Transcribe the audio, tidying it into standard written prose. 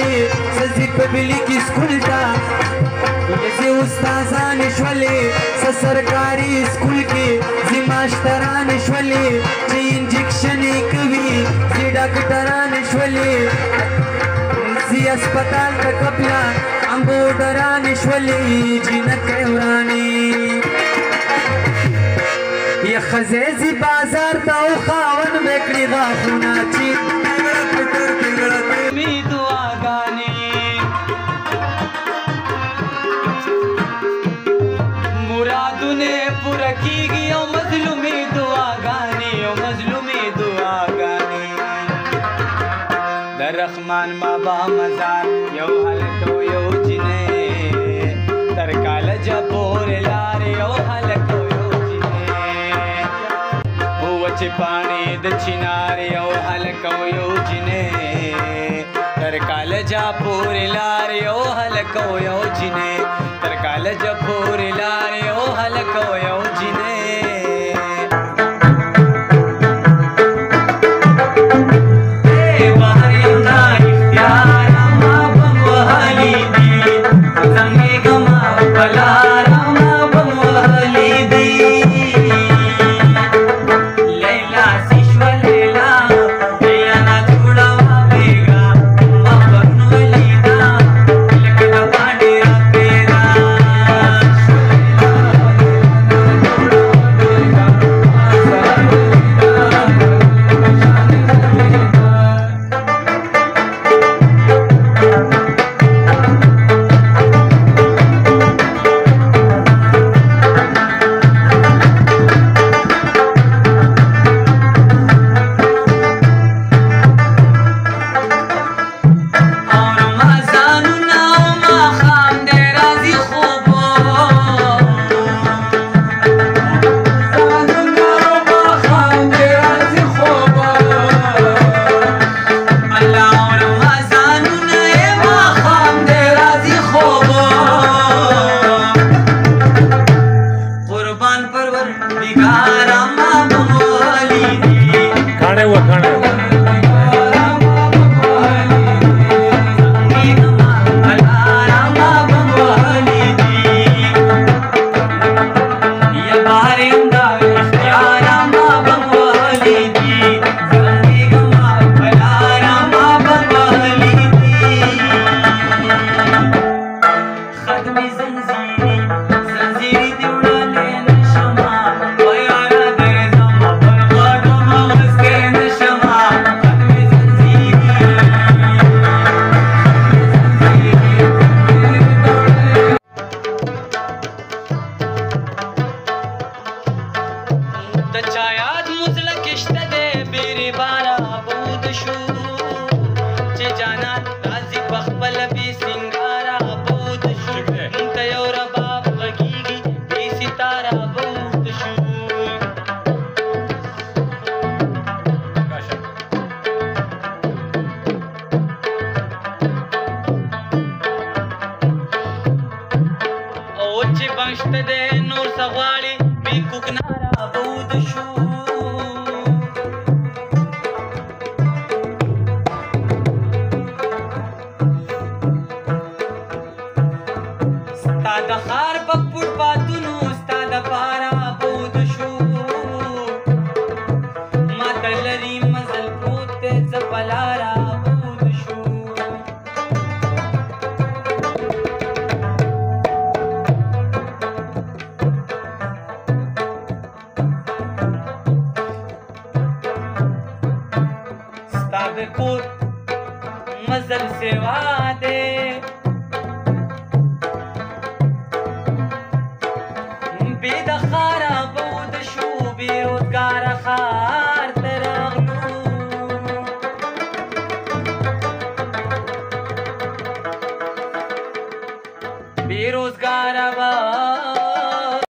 شولې سزي پبلیک سکول ته یزي استادان شولې سرکاري سکول کې زي ماشټران شولې چې انجکشن کوي زي ډاکټران شولې زي اسپیټال ته کپلا امبوډران شولې جنکې وراني یا خزیزی بازار تا او خاون بکڑی غافونا چی می دعاگانی مرادونے پورا کی گی او مظلومی دعاگانی او مظلومی دعاگانی در رحمان بابا مزار یو حلکو یو جنے در کالجا پور لار یو حلکو چې پانی د چینار یو هلکو یو جنې تر کالجا پورې لار یو هلکو یو جنې تر کالجا پورې لار یو هلکو یو جنې بهر یم دا اختیار ما بم وهلی دي زنګېږم په لاره ما بم وهلی دي मजल सेवा दे बेदखारा بود شو بیروزگار خار ترغلو بیروزگار